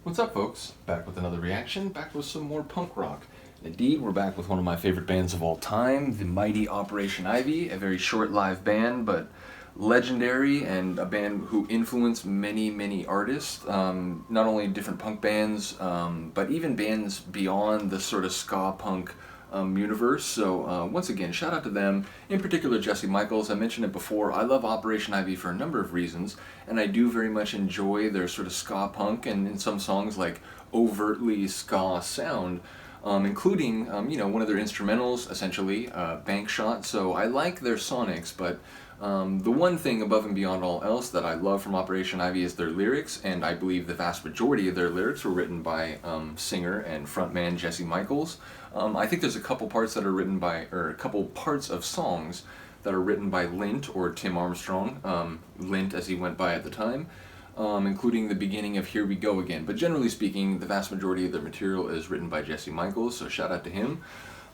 What's up, folks? Back with another reaction, back with some more punk rock. Indeed, we're back with one of my favorite bands of all time, the mighty Operation Ivy, a very short-lived band, but legendary, and a band who influenced many, many artists, not only different punk bands, but even bands beyond the sort of ska punk universe. So once again, shout out to them. In particular, Jesse Michaels. I mentioned it before. I love Operation Ivy for a number of reasons, and I do very much enjoy their sort of ska punk and in some songs like overtly ska sound. Including, one of their instrumentals, essentially, Bank Shot. So I like their sonics, but the one thing above and beyond all else that I love from Operation Ivy is their lyrics, and I believe the vast majority of their lyrics were written by singer and frontman Jesse Michaels. I think there's a couple parts that are written by, or a couple parts of songs that are written by Lint, or Tim Armstrong, Lint as he went by at the time, including the beginning of Here We Go Again. But generally speaking, the vast majority of their material is written by Jesse Michaels, so shout out to him.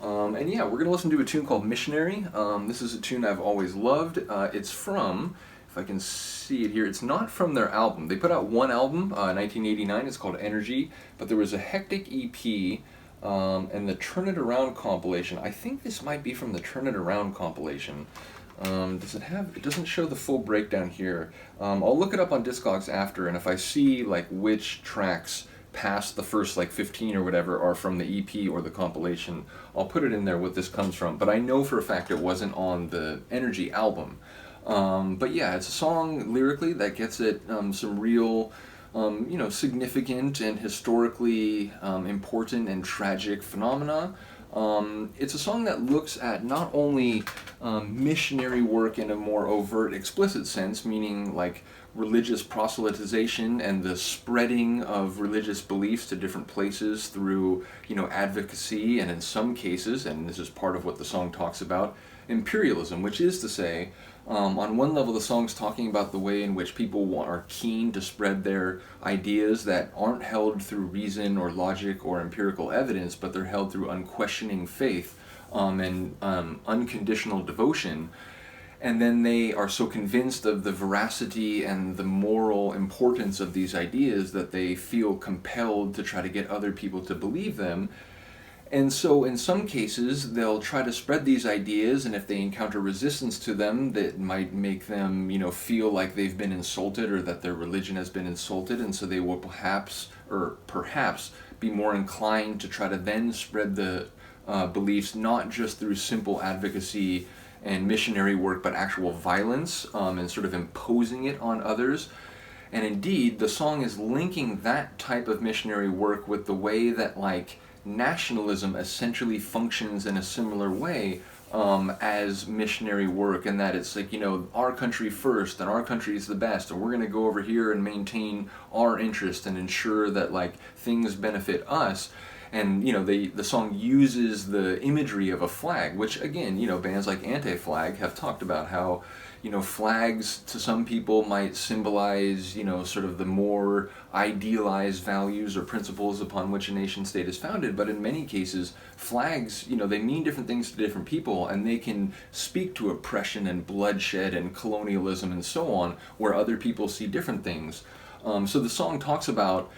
And yeah, we're going to listen to a tune called Missionary. This is a tune I've always loved. It's from, if I can see it here, it's not from their album. They put out one album, 1989, it's called Energy, but there was a Hectic EP, and the Turn It Around compilation. I think this might be from the Turn It Around compilation. Does it have, it doesn't show the full breakdown here. I'll look it up on Discogs after, and if I see like which tracks past the first like 15 or whatever are from the EP or the compilation, I'll put it in there what this comes from. But I know for a fact it wasn't on the Energy album. But yeah, it's a song lyrically that gets at some real significant and historically important and tragic phenomena. It's a song that looks at not only missionary work in a more overt, explicit sense, meaning like religious proselytization and the spreading of religious beliefs to different places through, advocacy, and in some cases, and this is part of what the song talks about, imperialism, which is to say, on one level, the song's talking about the way in which people are keen to spread their ideas that aren't held through reason or logic or empirical evidence, but they're held through unquestioning faith and unconditional devotion. And then they are so convinced of the veracity and the moral importance of these ideas that they feel compelled to try to get other people to believe them. And so in some cases, they'll try to spread these ideas, and if they encounter resistance to them, that might make them, feel like they've been insulted or that their religion has been insulted, and so they will perhaps be more inclined to try to then spread the beliefs not just through simple advocacy and missionary work, but actual violence, and sort of imposing it on others. And indeed, the song is linking that type of missionary work with the way that, like, nationalism essentially functions in a similar way as missionary work, and that it's like, our country first, and our country is the best, and we're going to go over here and maintain our interest and ensure that like things benefit us. And the song uses the imagery of a flag, which again, bands like Anti-Flag have talked about how flags to some people might symbolize sort of the more idealized values or principles upon which a nation state is founded, but in many cases flags they mean different things to different people, and they can speak to oppression and bloodshed and colonialism and so on, where other people see different things. So the song talks about,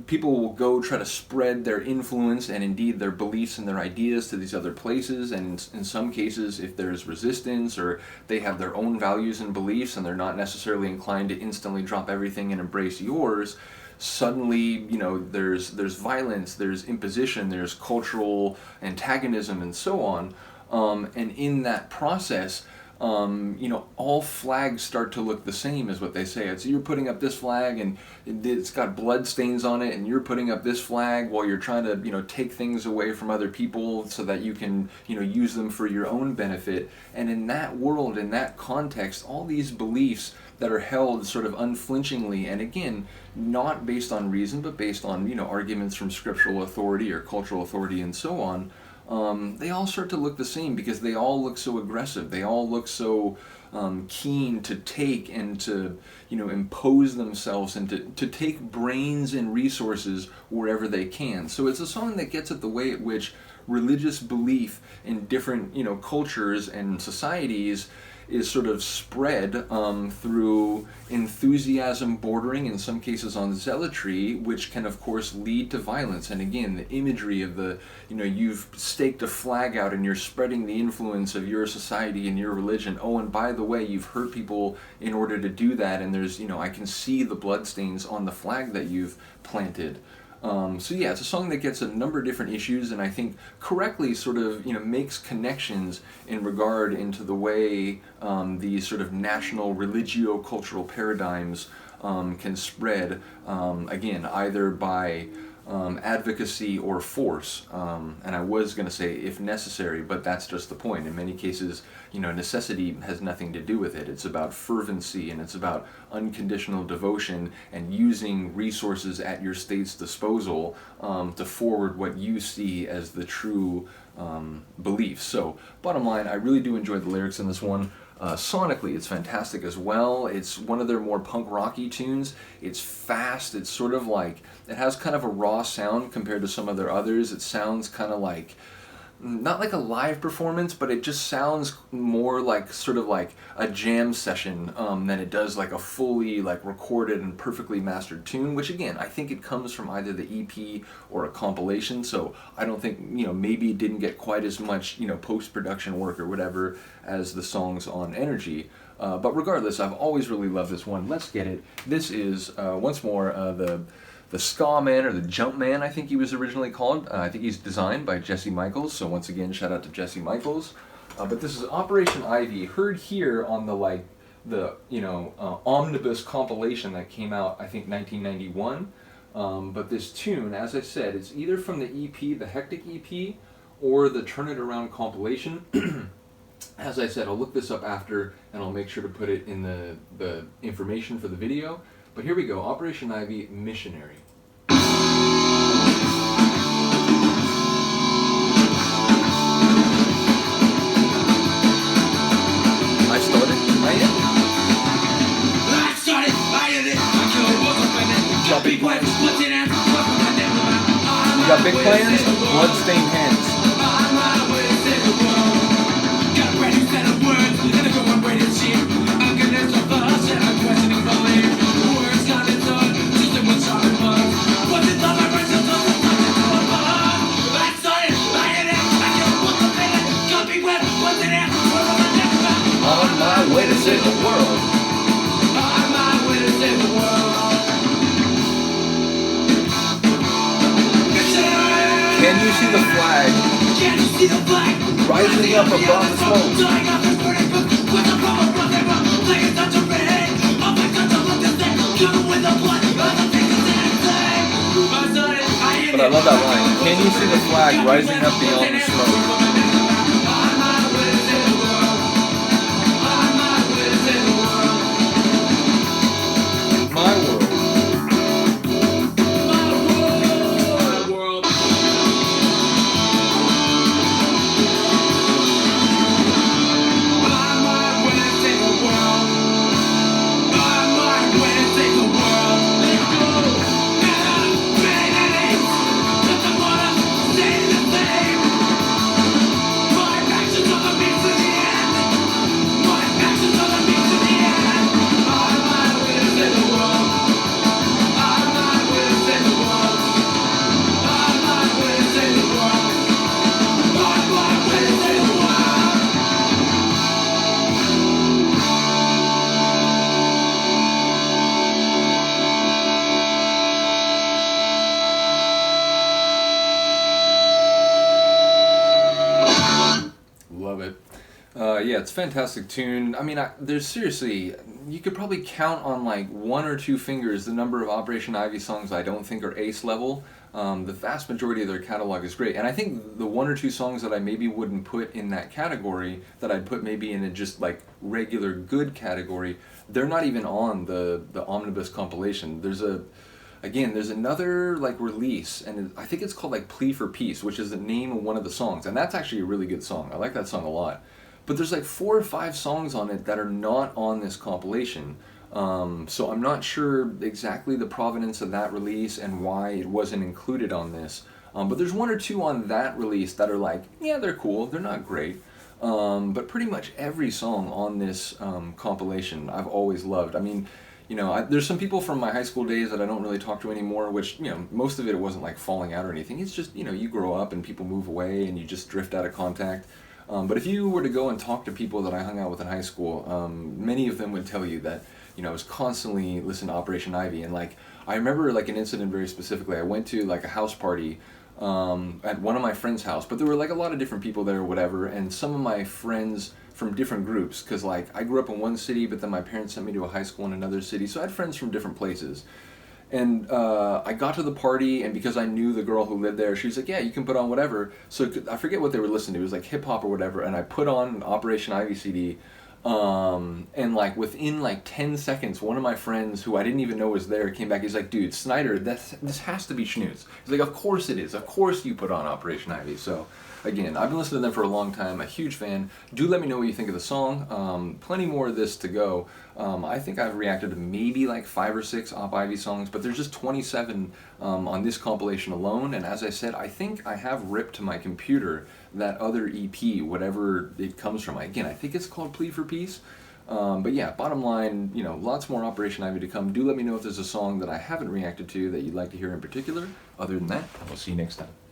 people will go try to spread their influence and indeed their beliefs and their ideas to these other places, and in some cases, if there's resistance or they have their own values and beliefs and they're not necessarily inclined to instantly drop everything and embrace yours, suddenly, there's violence, there's imposition, there's cultural antagonism and so on. And in that process, all flags start to look the same, is what they say. It's you're putting up this flag and it's got blood stains on it, and you're putting up this flag while you're trying to, take things away from other people so that you can, use them for your own benefit. And in that world, in that context, all these beliefs that are held sort of unflinchingly, and again, not based on reason, but based on, arguments from scriptural authority or cultural authority and so on, they all start to look the same because they all look so aggressive. They all look so keen to take and to impose themselves and to take brains and resources wherever they can. So it's a song that gets at the way at which religious belief in different cultures and societies is sort of spread through enthusiasm bordering in some cases on zealotry, which can of course lead to violence. And again, the imagery of the, you've staked a flag out and you're spreading the influence of your society and your religion. Oh, and by the way, you've hurt people in order to do that, and there's, I can see the bloodstains on the flag that you've planted. So yeah, it's a song that gets a number of different issues, and I think correctly sort of makes connections in regard into the way these sort of national religio-cultural paradigms can spread, again, either by advocacy or force. And I was going to say if necessary, but that's just the point. In many cases, necessity has nothing to do with it. It's about fervency, and it's about unconditional devotion and using resources at your state's disposal to forward what you see as the true beliefs. So bottom line, I really do enjoy the lyrics in this one. Sonically, it's fantastic as well. It's one of their more punk rocky tunes. It's fast. It's sort of like, it has kind of a raw sound compared to some of their others. It sounds kind of like, not like a live performance, but it just sounds more like sort of like a jam session than it does like a fully like recorded and perfectly mastered tune, which again, I think it comes from either the EP or a compilation, so I don't think, maybe it didn't get quite as much, post-production work or whatever as the songs on Energy. But regardless, I've always really loved this one. Let's get it. This is, once more, the Ska Man, or the Jump Man, I think he was originally called. I think he's designed by Jesse Michaels, so once again, shout out to Jesse Michaels. But this is Operation Ivy, heard here on the omnibus compilation that came out, I think, 1991. But this tune, as I said, it's either from the EP, the Hectic EP, or the Turn It Around compilation. As I said, I'll look this up after, and I'll make sure to put it in the information for the video. But here we go, Operation Ivy, Missionary. I started, I am. I started, I ended, I killed it, was offended. Got big plans, what's in it? You got big plans, bloodstained hands. Got a brand new set of words, and a good one way to cheat. I'm gonna stop us, and I'm questioning belief. Words got it done, just in what's on the bug. What's it done, my brain's just done, I started, I ended, I killed it, was offended. Got big plans, what's in it? On my way to save the world. On my way to save the world. Can you see the flag? Can you see the flag? Rising up above the smoke. But I love that line. Can you see the flag rising up beyond the smoke? Yeah, it's a fantastic tune. I mean, there's seriously, you could probably count on like one or two fingers the number of Operation Ivy songs I don't think are ace level. The vast majority of their catalog is great, and I think the one or two songs that I maybe wouldn't put in that category, that I'd put maybe in a just like regular good category, they're not even on the omnibus compilation. There's another like release, and I think it's called like Plea for Peace, which is the name of one of the songs, and that's actually a really good song. I like that song a lot. But there's like 4 or 5 songs on it that are not on this compilation. So I'm not sure exactly the provenance of that release and why it wasn't included on this. But there's 1 or 2 on that release that are like, yeah, they're cool, they're not great. But pretty much every song on this compilation I've always loved. I mean, there's some people from my high school days that I don't really talk to anymore, which, most of it wasn't like falling out or anything. It's just, you grow up and people move away and you just drift out of contact. But if you were to go and talk to people that I hung out with in high school, many of them would tell you that, I was constantly listening to Operation Ivy. And like, I remember like an incident very specifically. I went to like a house party at one of my friend's house, but there were like a lot of different people there or whatever, and some of my friends from different groups, because like I grew up in one city, but then my parents sent me to a high school in another city, so I had friends from different places. And I got to the party, and because I knew the girl who lived there, she was like, yeah, you can put on whatever. So I forget what they were listening to. It was like hip hop or whatever, and I put on an Operation Ivy CD. And like within like 10 seconds, one of my friends who I didn't even know was there came back. He's like, dude, Snyder, this has to be Shnootz. He's like, of course it is. Of course you put on Operation Ivy. So again, I've been listening to them for a long time. A huge fan. Do let me know what you think of the song. Plenty more of this to go. I think I've reacted to maybe like 5 or 6 Op Ivy songs, but there's just 27 on this compilation alone. And as I said, I think I have ripped to my computer that other EP, whatever it comes from. Again, I think it's called Plea for Peace. But yeah, bottom line, lots more Operation Ivy to come. Do let me know if there's a song that I haven't reacted to that you'd like to hear in particular. Other than that, I will see you next time.